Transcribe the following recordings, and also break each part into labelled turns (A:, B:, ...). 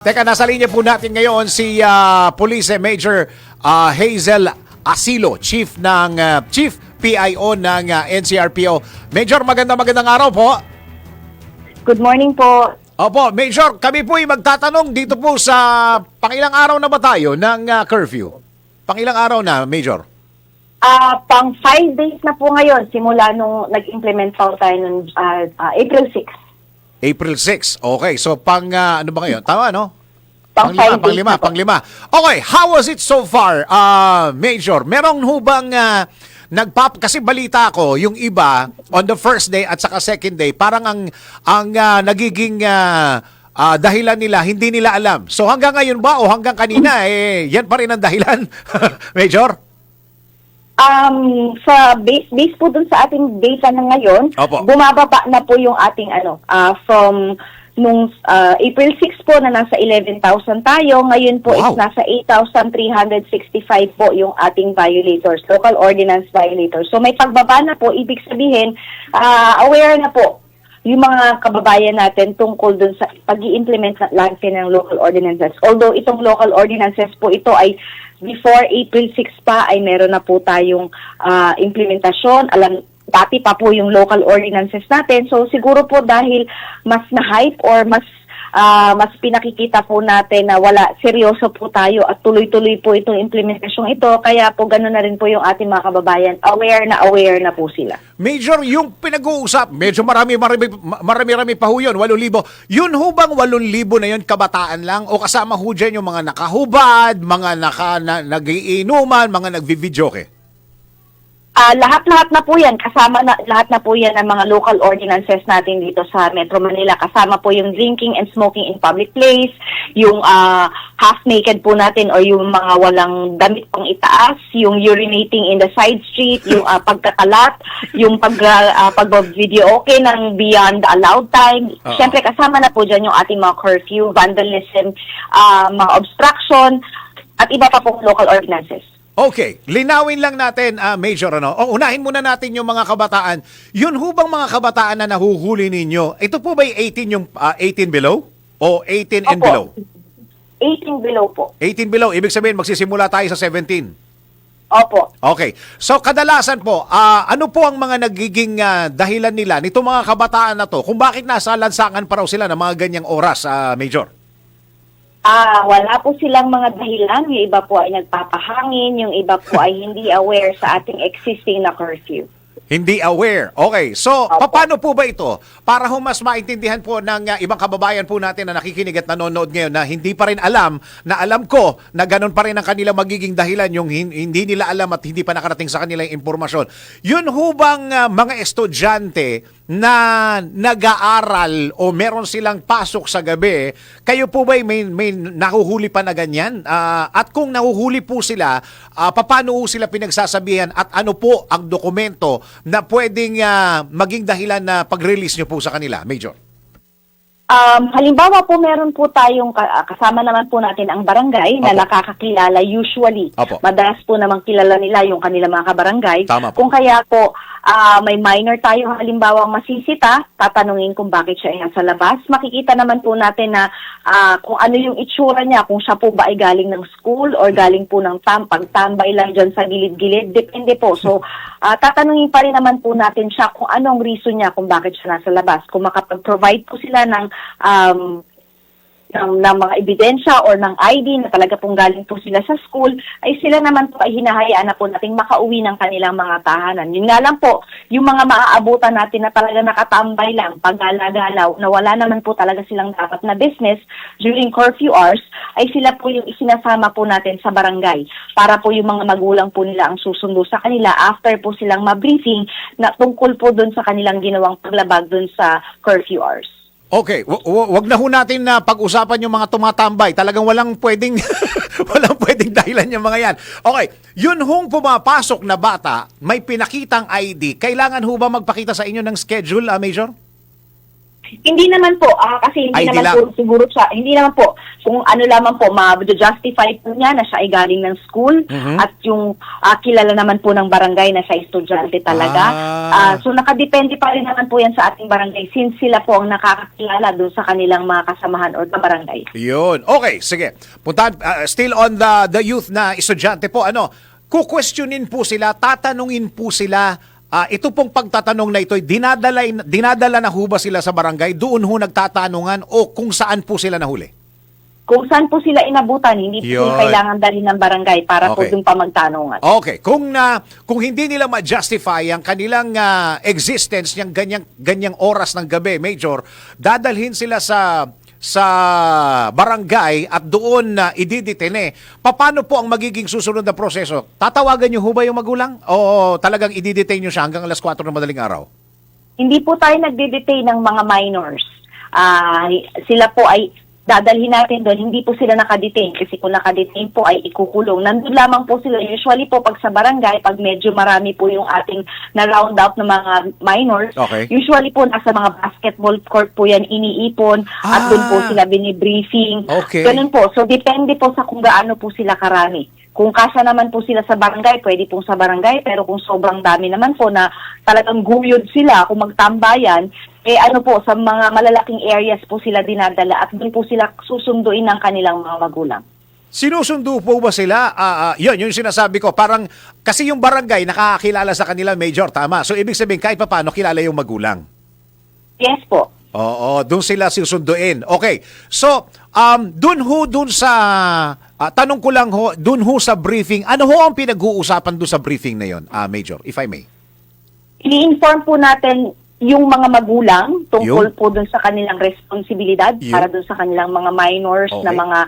A: Teka, nasa linya po natin ngayon si Police Major Hazel Asilo, Chief PIO ng NCRPO. Major, magandang araw po.
B: Good morning po.
A: Opo, Major, kami po ay magtatanong dito po sa pangilang araw na ba tayo ng curfew? Pangilang araw na, Major?
B: Pang 5 days na po ngayon simula nung nag-implement po tayo noong April 6.
A: April 6. Okay, so ano ba ngayon? Tama, no?
B: Panglima.
A: Okay, how was it so far, Major? Merong hubang kasi balita ko, yung iba on the first day at saka second day, parang ang nagiging dahilan nila, hindi nila alam. So hanggang ngayon ba o hanggang kanina, yan pa rin ang dahilan, Major?
B: Sa base po dun sa ating data na ngayon,
A: Opo.
B: bumababa na po yung ating from nung April 6 po na nasa 11,000 tayo, ngayon po
A: Wow.
B: is nasa 8,365 po yung ating violators, local ordinance violators. So may pagbaba na po, ibig sabihin, aware na po yung mga kababayan natin tungkol dun sa pag-i-implement natin ng local ordinances. Although itong local ordinances po, ito ay before April 6 pa ay meron na po tayong implementasyon. Dati pa po yung local ordinances natin. So siguro po dahil mas na-hype or mas pinakikita po natin na seryoso po tayo at tuloy-tuloy po itong implementasyong ito. Kaya po gano'n na rin po yung ating mga kababayan. Aware na po sila.
A: Major, yung pinag-uusap, medyo marami pa ho yun, 8,000. Yun ho bang 8,000 na yun kabataan lang? O kasama ho dyan yung mga nakahubad, mga nagiinuman, mga nagvi-videoke?
B: Lahat na po yan, lahat na po yan ang mga local ordinances natin dito sa Metro Manila. Kasama po yung drinking and smoking in public place, yung half-naked po natin o yung mga walang damit pang itaas, yung urinating in the side street, yung pagkakalat, yung pag-video okay ng beyond the allowed time. Siyempre kasama na po dyan yung ating mga curfew, vandalism, mga obstruction, at iba pa pong local ordinances.
A: Okay, linawin lang natin, Major, unahin muna natin yung mga kabataan. Yun ho bang mga kabataan na nahuhuli ninyo? Ito po ba 18 yung 18 below? O 18 and
B: Opo.
A: below?
B: 18 below po.
A: 18 below, ibig sabihin magsisimula tayo sa 17.
B: Opo.
A: Okay. So kadalasan po, ano po ang mga nagiging dahilan nila nito mga kabataan na to? Kung bakit nasa lansangan pa raw sila ng mga ganyang oras, Major?
B: Wala po silang mga dahilan. Yung iba po ay nagpapahangin, yung iba po ay hindi aware sa ating existing na curfew.
A: Hindi aware. Okay. So,
B: Opo.
A: paano po ba ito? Para mas maintindihan po ng ibang kababayan po natin na nakikinig at nanonood ngayon na hindi pa rin alam ko na ganun pa rin ang kanilang magiging dahilan yung hindi nila alam at hindi pa nakarating sa kanilang impormasyon. Yun ho bang mga estudyante na nag-aaral o meron silang pasok sa gabi, kayo po ba may nahuhuli pa na ganyan? At kung nahuhuli po sila, paano po sila pinagsasabihan at ano po ang dokumento na pwedeng maging dahilan na pag-release nyo po sa kanila, Major?
B: Halimbawa po meron po tayong kasama naman po natin ang barangay na
A: Opo.
B: nakakakilala usually.
A: Opo.
B: Madalas po namang kilala nila yung kanilang mga kabarangay.
A: Tama po.
B: Kung kaya po may minor tayo halimbawa masisita, tatanungin kung bakit siya ay nasa labas. Makikita naman po natin na kung ano yung itsura niya, kung siya po ba ay galing ng school or galing po ng pagtambay lang dyan sa gilid-gilid. Depende po. So, tatanungin pa rin naman po natin siya kung anong reason niya kung bakit siya nasa labas. Kung makapag-provide po sila ng mga ebidensya or ng ID na talaga pong galing po sila sa school, ay sila naman po ay hinahayaan na po nating makauwi ng kanilang mga tahanan. Yun nga lang po, yung mga maaabutan natin na talaga nakatambay lang, paggala-galaw, na wala naman po talaga silang dapat na business during curfew hours, ay sila po yung isinasama po natin sa barangay para po yung mga magulang po nila ang susundo sa kanila after po silang ma-briefing na tungkol po dun sa kanilang ginawang paglabag dun sa curfew hours.
A: Okay, wag na ho natin na pag-usapan yung mga tumatambay. Talagang walang pwedeng dahilan yung mga yan. Okay, yun hong pumapasok na bata, may pinakitang ID. Kailangan ho ba magpakita sa inyo ng schedule, Major?
B: Hindi naman po, kasi hindi
A: Ay, hindi
B: naman po siguro siya, hindi naman po, kung ano lamang po, ma-justify po niya na siya ay galing ng school at yung kilala naman po ng barangay na siya ay estudyante talaga. So nakadepende pa rin naman po yan sa ating barangay since sila po ang nakakakilala doon sa kanilang mga kasamahan o barangay.
A: Yun. Okay, sige. Puntahan, still on the youth na estudyante po, kukwestiyonin po sila, tatanungin po sila. Ito pong pagtatanong na ito, dinadala na ho ba sila sa barangay? Doon ho nagtatanungan o kung saan po sila nahuli?
B: Kung saan po sila inabutan, hindi po
A: Yun.
B: kailangan dalhin ng barangay para po
A: Okay.
B: doon pa magtanungan.
A: Okay, kung hindi nila ma-justify ang kanilang existence ng ganyang oras ng gabi, Major, dadalhin sila sa barangay at doon na ididetene. Paano po ang magiging susunod na proseso? Tatawagan niyo ho ba yung magulang? O talagang ididetain niyo siya hanggang alas 4 ng madaling araw?
B: Hindi po tayo nagde-detain ng mga minors. Sila po ay dadalhin natin doon. Hindi po sila nakadetain kasi kung nakadetain po ay ikukulong. Nandun lamang po sila. Usually po pag sa barangay, pag medyo marami po yung ating na-round out ng mga minors,
A: Okay.
B: usually po nasa mga basketball court po yan iniipon at doon po sila binibriefing.
A: Okay.
B: Ganun po. So depende po sa kung gaano po sila karami. Kung kasya naman po sila sa barangay, pwede pong sa barangay, pero kung sobrang dami naman po na talagang guyod sila, kung magtambayan, sa mga malalaking areas po sila dinadala at doon po sila susunduin ng kanilang mga magulang.
A: Sinusundo po ba sila? Yun, yung sinasabi ko. Parang, kasi yung barangay nakakakilala sa kanila, Major, tama. So, ibig sabihin, kahit paano, kilala yung magulang.
B: Yes po.
A: Oo, doon sila susunduin. Okay. So, doon sa tanong ko lang ho, doon ho sa briefing, ano ho ang pinag-uusapan doon sa briefing na yon, Major, if I may?
B: I-inform po natin yung mga magulang
A: Yun.
B: tungkol po dun sa kanilang responsibilidad
A: Yun.
B: para dun sa kanilang mga minors
A: Okay.
B: na mga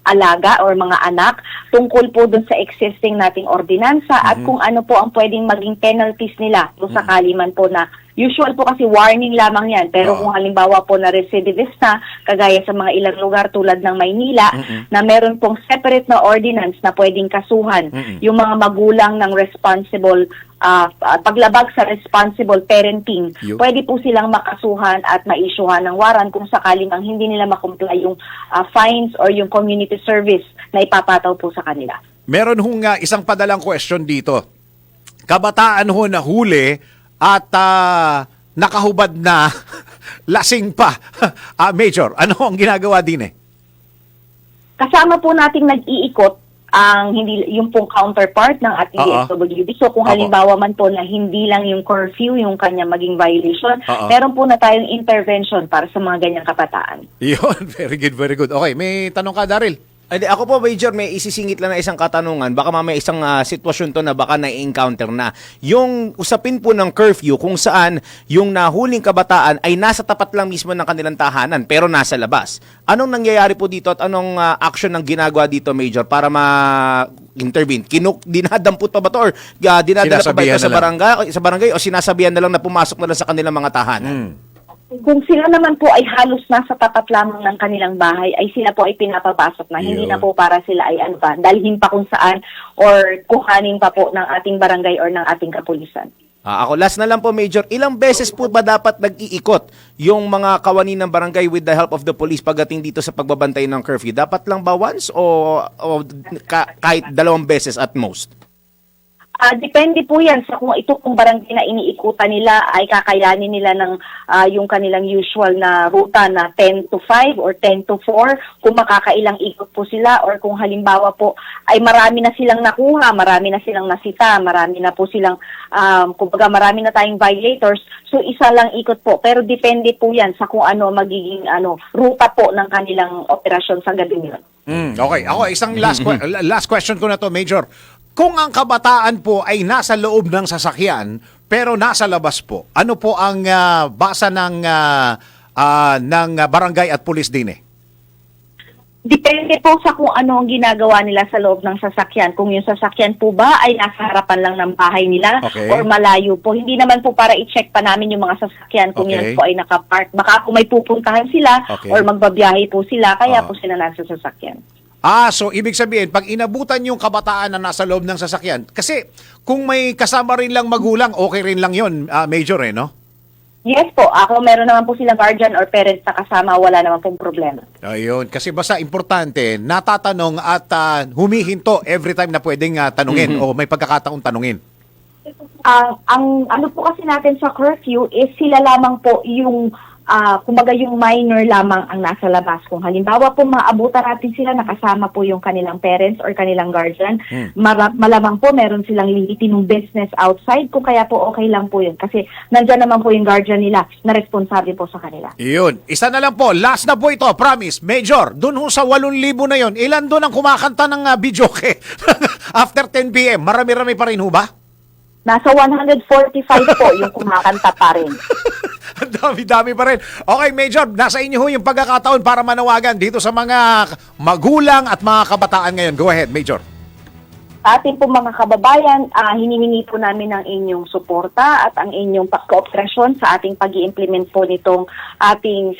B: alaga or mga anak, tungkol po dun sa existing nating ordinansa at kung ano po ang pwedeng maging penalties nila kung sakali man po na usual po kasi warning lamang yan. Pero
A: Oo.
B: kung halimbawa po na recidivist na, kagaya sa mga ilang lugar tulad ng Maynila, na meron pong separate na ordinance na pwedeng kasuhan yung mga magulang ng responsible, paglabag sa responsible parenting,
A: Yun.
B: pwede po silang makasuhan at ma-issuehan ng waran kung sakaling ang hindi nila makumply yung fines or yung community service na ipapataw po sa kanila.
A: Meron hong isang padalang question dito. Kabataan ho na huli at nakahubad na lasing pa. Major, ano ang ginagawa din
B: Kasama po nating nag-iikot ang yung pong counterpart ng ating DSWD. So kung halimbawa man po na hindi lang yung curfew yung kanya maging violation, meron po na tayong intervention para sa mga ganyang kabataan.
A: Yun, very good, very good. Okay, may tanong ka, Daryl?
C: Ako po, Major, may isisingit lang na isang katanungan. Baka mamaya isang sitwasyon to na baka na-encounter na. Yung usapin po ng curfew kung saan yung nahuling kabataan ay nasa tapat lang mismo ng kanilang tahanan pero nasa labas. Anong nangyayari po dito at anong action ng ginagawa dito, Major, para ma-intervene? Dinadampot pa ba to or dinadala pa ba ito sa barangay o sinasabihan na lang na pumasok na lang sa kanilang mga tahanan?
B: Kung sila naman po ay halos nasa tapat lamang ng kanilang bahay, ay sila po ay pinapapasok na. Hindi na po para sila ay dalhin pa kung saan or kuhanin pa po ng ating barangay or ng ating kapulisan.
C: Ako, last na lang po, Major. Ilang beses po ba dapat nag-iikot yung mga kawani ng barangay with the help of the police pagdating dito sa pagbabantay ng curfew? Dapat lang ba once o kahit 2 beses at most?
B: Depende po yan sa kung ito kung barangay na iniikutan nila ay kakayanin nila ng yung kanilang usual na ruta na 10 to 5 or 10 to 4, kung makakailang ikot po sila or kung halimbawa po ay marami na silang nakuha, marami na silang nasita, marami na po silang kumbaga marami na tayong violators, so isa lang ikot po. Pero depende po yan sa kung ano magiging ruta po ng kanilang operasyon sa gabi nila.
A: Okay, ako isang last question ko na to, Major. Kung ang kabataan po ay nasa loob ng sasakyan pero nasa labas po, ano po ang basa ng barangay at pulis din
B: Depende po sa kung ano ang ginagawa nila sa loob ng sasakyan. Kung yung sasakyan po ba ay nasa harapan lang ng bahay nila or malayo po. Hindi naman po para i-check pa namin yung mga sasakyan kung yan po ay nakapark. Baka po may pupuntahan sila or magbabiyahe po sila, kaya po sila nasa sasakyan.
A: So ibig sabihin, pag inabutan yung kabataan na nasa loob ng sasakyan, kasi kung may kasama rin lang magulang, okay rin lang yon, Major, no?
B: Yes po, ako meron naman po silang guardian or parents na kasama, wala naman pong problema.
A: Ayun, kasi basta importante, natatanong at humihinto every time na pwedeng tanungin o may pagkakataong tanungin.
B: Ang ano po kasi natin sa curfew is sila lamang po yung kumbaga yung minor lamang ang nasa labas. Kung halimbawa po maabutan natin sila, nakasama po yung kanilang parents or kanilang guardian, malamang po meron silang legitimong business outside, kung kaya po okay lang po yun. Kasi nandyan naman po yung guardian nila na responsable po sa kanila.
A: Iyon. Isa na lang po. Last na po ito. Promise. Major, dun ho sa 8,000 na yon, ilan dun ang kumakanta ng videoke after 10 p.m.? Marami-rami pa rin ho ba?
B: Nasa 145 po yung kumakanta pa rin.
A: Ang dami-dami pa rin. Okay, Major, nasa inyo ho yung pagkakataon para manawagan dito sa mga magulang at mga kabataan ngayon. Go ahead, Major.
B: Sa ating po mga kababayan, hinihingi po namin ang inyong suporta at ang inyong pagkooperasyon sa ating pag-i-implement po nitong ating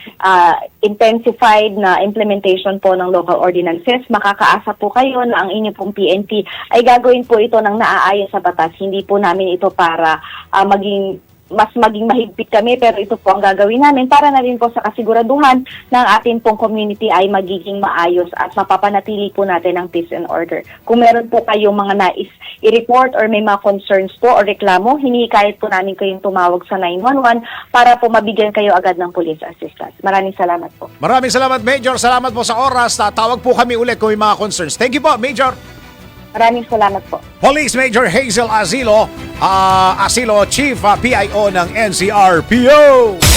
B: intensified na implementation po ng local ordinances. Makakaasa po kayo na ang inyong pong PNP ay gagawin po ito ng naaayon sa batas. Hindi po namin ito para maging mahigpit kami, pero ito po ang gagawin namin para na rin po sa kasiguraduhan ng ating pong community ay magiging maayos at mapapanatili po natin ang peace and order. Kung meron po kayong mga nais i-report or may mga concerns po o reklamo, hinikayat po namin kayong tumawag sa 911 para po mabigyan kayo agad ng police assistance. Maraming salamat po.
A: Maraming salamat, Major. Salamat po sa oras. Tawag po kami ulit kung may mga concerns. Thank you po, Major.
B: Maraming salamat po.
A: Police Major Hazel Asilo, Chief PIO ng NCRPO.